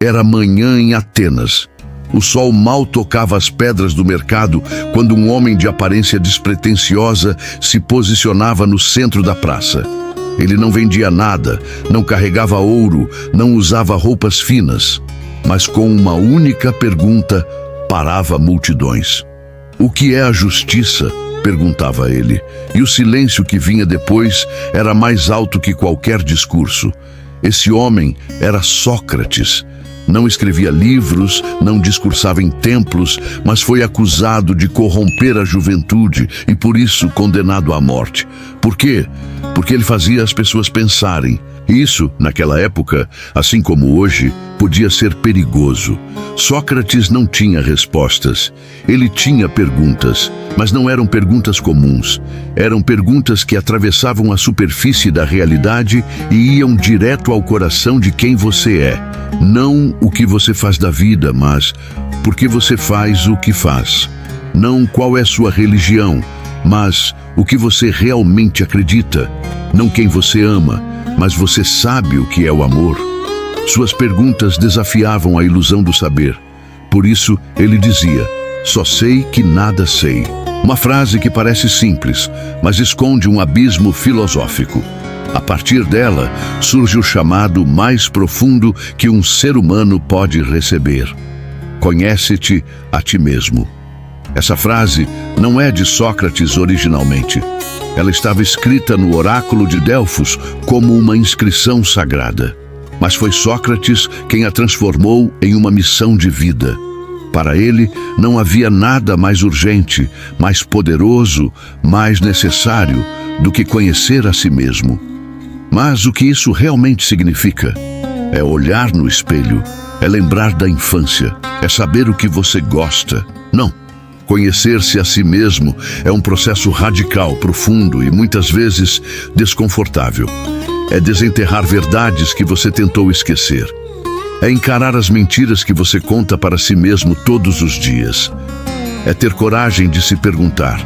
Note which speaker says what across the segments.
Speaker 1: Era manhã em Atenas. O sol mal tocava as pedras do mercado quando um homem de aparência despretensiosa se posicionava no centro da praça. Ele não vendia nada, não carregava ouro, não usava roupas finas, mas com uma única pergunta parava multidões. "O que é a justiça?", perguntava ele, e o silêncio que vinha depois era mais alto que qualquer discurso. Esse homem era Sócrates. Não escrevia livros, não discursava em templos, mas foi acusado de corromper a juventude e por isso condenado à morte. Por quê? Porque ele fazia as pessoas pensarem. E isso, naquela época, assim como hoje, podia ser perigoso. Sócrates não tinha respostas. Ele tinha perguntas, mas não eram perguntas comuns. Eram perguntas que atravessavam a superfície da realidade e iam direto ao coração de quem você é. Não o que você faz da vida, mas por que você faz o que faz. Não qual é sua religião, mas o que você realmente acredita. Não quem você ama, mas você sabe o que é o amor. Suas perguntas desafiavam a ilusão do saber. Por isso, ele dizia: "Só sei que nada sei." Uma frase que parece simples, mas esconde um abismo filosófico. A partir dela, surge o chamado mais profundo que um ser humano pode receber: conhece-te a ti mesmo. Essa frase não é de Sócrates originalmente. Ela estava escrita no oráculo de Delfos como uma inscrição sagrada. Mas foi Sócrates quem a transformou em uma missão de vida. Para ele, não havia nada mais urgente, mais poderoso, mais necessário do que conhecer a si mesmo. Mas o que isso realmente significa? É olhar no espelho, é lembrar da infância, é saber o que você gosta. Não. Conhecer-se a si mesmo é um processo radical, profundo e muitas vezes desconfortável. É desenterrar verdades que você tentou esquecer. É encarar as mentiras que você conta para si mesmo todos os dias. É ter coragem de se perguntar: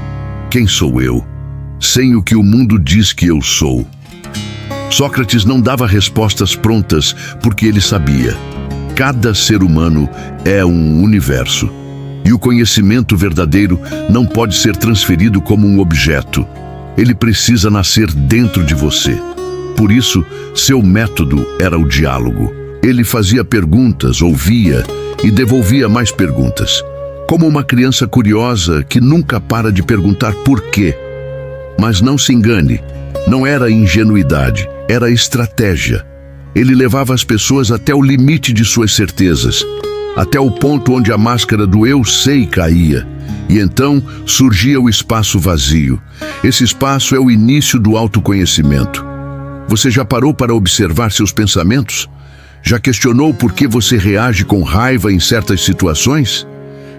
Speaker 1: quem sou eu? Sem o que o mundo diz que eu sou. Sócrates não dava respostas prontas porque ele sabia: cada ser humano é um universo. E o conhecimento verdadeiro não pode ser transferido como um objeto. Ele precisa nascer dentro de você. Por isso, seu método era o diálogo. Ele fazia perguntas, ouvia e devolvia mais perguntas. Como uma criança curiosa que nunca para de perguntar por quê. Mas não se engane, não era ingenuidade, era estratégia. Ele levava as pessoas até o limite de suas certezas, até o ponto onde a máscara do eu sei caía. E então surgia o espaço vazio. Esse espaço é o início do autoconhecimento. Você já parou para observar seus pensamentos? Já questionou por que você reage com raiva em certas situações?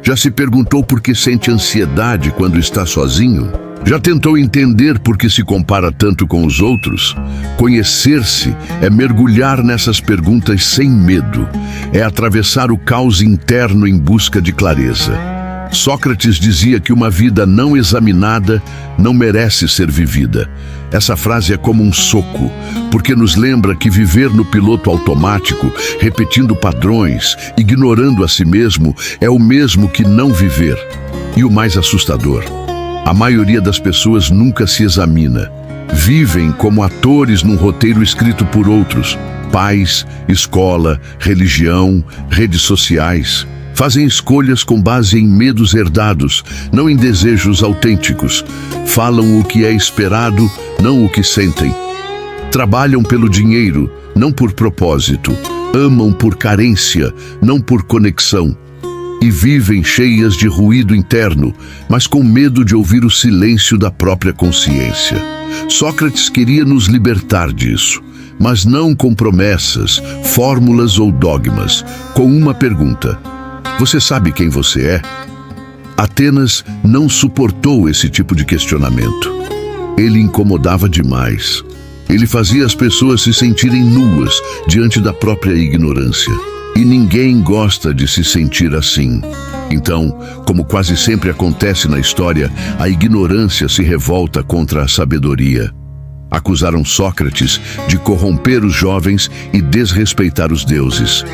Speaker 1: Já se perguntou por que sente ansiedade quando está sozinho? Já tentou entender por que se compara tanto com os outros? Conhecer-se é mergulhar nessas perguntas sem medo. É atravessar o caos interno em busca de clareza. Sócrates dizia que uma vida não examinada não merece ser vivida. Essa frase é como um soco, porque nos lembra que viver no piloto automático, repetindo padrões, ignorando a si mesmo, é o mesmo que não viver. E o mais assustador: a maioria das pessoas nunca se examina. Vivem como atores num roteiro escrito por outros. Pais, escola, religião, redes sociais. Fazem escolhas com base em medos herdados, não em desejos autênticos. Falam o que é esperado, não o que sentem. Trabalham pelo dinheiro, não por propósito. Amam por carência, não por conexão. E vivem cheias de ruído interno, mas com medo de ouvir o silêncio da própria consciência. Sócrates queria nos libertar disso, mas não com promessas, fórmulas ou dogmas, com uma pergunta: você sabe quem você é? Atenas não suportou esse tipo de questionamento. Ele incomodava demais. Ele fazia as pessoas se sentirem nuas diante da própria ignorância. E ninguém gosta de se sentir assim. Então, como quase sempre acontece na história, a ignorância se revolta contra a sabedoria. Acusaram Sócrates de corromper os jovens e desrespeitar os deuses.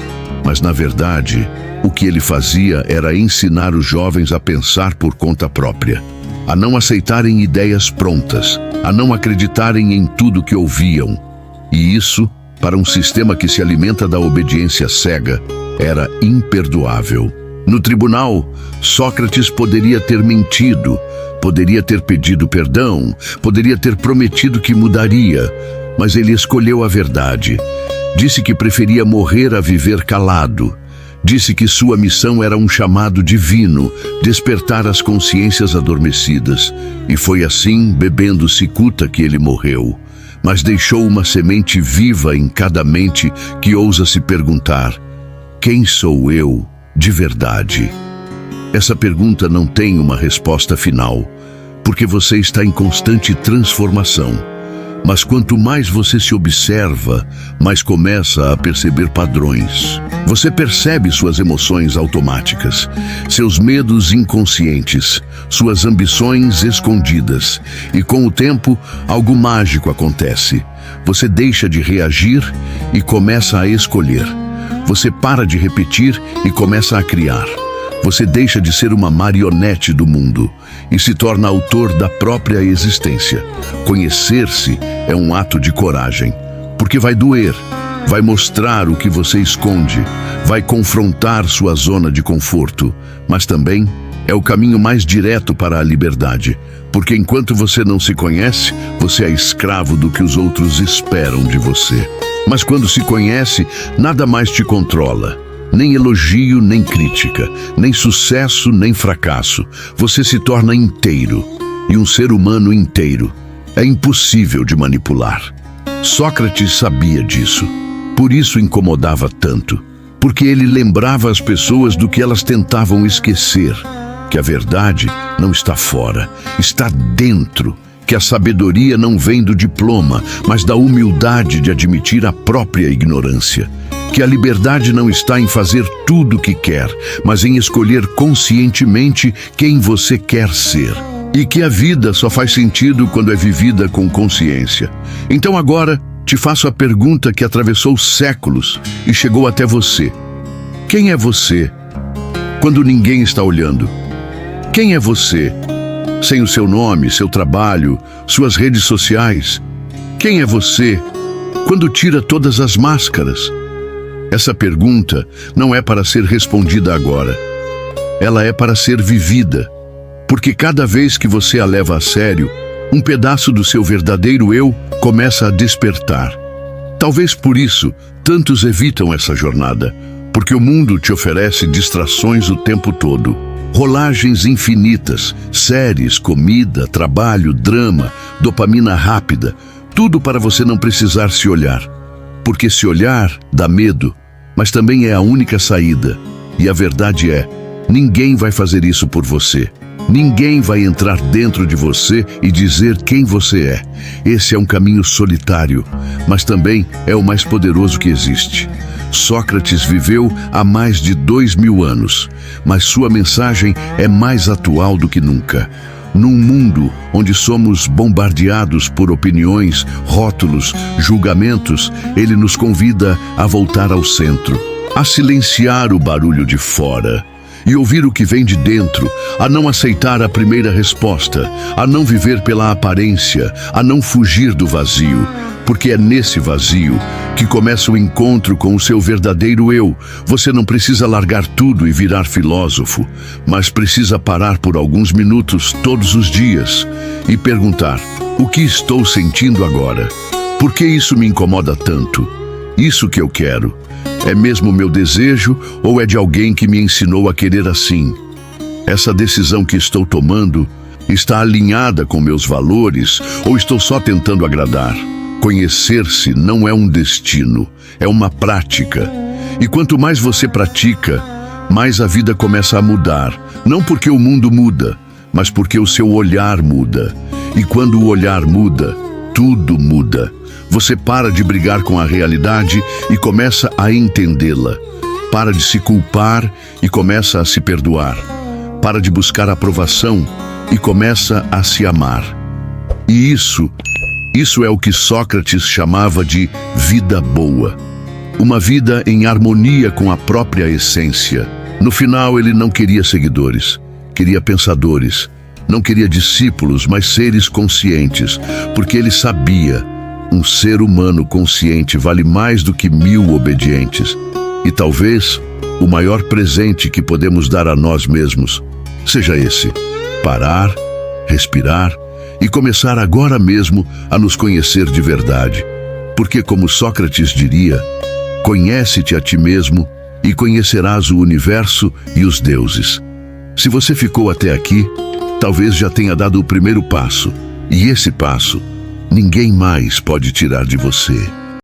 Speaker 1: Mas, na verdade, o que ele fazia era ensinar os jovens a pensar por conta própria, a não aceitarem ideias prontas, a não acreditarem em tudo que ouviam. E isso, para um sistema que se alimenta da obediência cega, era imperdoável. No tribunal, Sócrates poderia ter mentido, poderia ter pedido perdão, poderia ter prometido que mudaria, mas ele escolheu a verdade. Disse que preferia morrer a viver calado. Disse que sua missão era um chamado divino, despertar as consciências adormecidas. E foi assim, bebendo cicuta, que ele morreu. Mas deixou uma semente viva em cada mente que ousa se perguntar: quem sou eu de verdade? Essa pergunta não tem uma resposta final, porque você está em constante transformação. Mas quanto mais você se observa, mais começa a perceber padrões. Você percebe suas emoções automáticas, seus medos inconscientes, suas ambições escondidas. E com o tempo, algo mágico acontece. Você deixa de reagir e começa a escolher. Você para de repetir e começa a criar. Você deixa de ser uma marionete do mundo e se torna autor da própria existência. Conhecer-se é um ato de coragem, porque vai doer, vai mostrar o que você esconde, vai confrontar sua zona de conforto, mas também é o caminho mais direto para a liberdade, porque enquanto você não se conhece, você é escravo do que os outros esperam de você. Mas quando se conhece, nada mais te controla. Nem elogio, nem crítica, nem sucesso, nem fracasso. Você se torna inteiro, e um ser humano inteiro é impossível de manipular. Sócrates sabia disso, por isso incomodava tanto, porque ele lembrava as pessoas do que elas tentavam esquecer, que a verdade não está fora, está dentro, que a sabedoria não vem do diploma, mas da humildade de admitir a própria ignorância. Que a liberdade não está em fazer tudo o que quer, mas em escolher conscientemente quem você quer ser. E que a vida só faz sentido quando é vivida com consciência. Então agora te faço a pergunta que atravessou séculos e chegou até você. Quem é você quando ninguém está olhando? Quem é você sem o seu nome, seu trabalho, suas redes sociais? Quem é você quando tira todas as máscaras? Essa pergunta não é para ser respondida agora. Ela é para ser vivida, porque cada vez que você a leva a sério, um pedaço do seu verdadeiro eu começa a despertar. Talvez por isso, tantos evitam essa jornada, porque o mundo te oferece distrações o tempo todo. Rolagens infinitas, séries, comida, trabalho, drama, dopamina rápida, tudo para você não precisar se olhar. Porque se olhar dá medo, mas também é a única saída. E a verdade é, ninguém vai fazer isso por você. Ninguém vai entrar dentro de você e dizer quem você é. Esse é um caminho solitário, mas também é o mais poderoso que existe. Sócrates viveu há mais de 2000 anos, mas sua mensagem é mais atual do que nunca. Num mundo onde somos bombardeados por opiniões, rótulos, julgamentos, ele nos convida a voltar ao centro, a silenciar o barulho de fora e ouvir o que vem de dentro, a não aceitar a primeira resposta, a não viver pela aparência, a não fugir do vazio, porque é nesse vazio que começa o encontro com o seu verdadeiro eu. Você não precisa largar tudo e virar filósofo, mas precisa parar por alguns minutos todos os dias e perguntar: o que estou sentindo agora? Por que isso me incomoda tanto? Isso que eu quero é mesmo meu desejo ou é de alguém que me ensinou a querer assim? Essa decisão que estou tomando está alinhada com meus valores ou estou só tentando agradar? Conhecer-se não é um destino, é uma prática. E quanto mais você pratica, mais a vida começa a mudar. Não porque o mundo muda, mas porque o seu olhar muda. E quando o olhar muda, tudo muda. Você para de brigar com a realidade e começa a entendê-la. Para de se culpar e começa a se perdoar. Para de buscar aprovação e começa a se amar. E isso é o que Sócrates chamava de vida boa. uma vida em harmonia com a própria essência. No final, ele não queria seguidores, queria pensadores. Não queria discípulos, mas seres conscientes, porque ele sabia, um ser humano consciente vale mais do que 1000 obedientes. E talvez o maior presente que podemos dar a nós mesmos seja esse: parar, respirar e começar agora mesmo a nos conhecer de verdade. Porque, como Sócrates diria, conhece-te a ti mesmo e conhecerás o universo e os deuses. Se você ficou até aqui, talvez já tenha dado o primeiro passo, e esse passo ninguém mais pode tirar de você.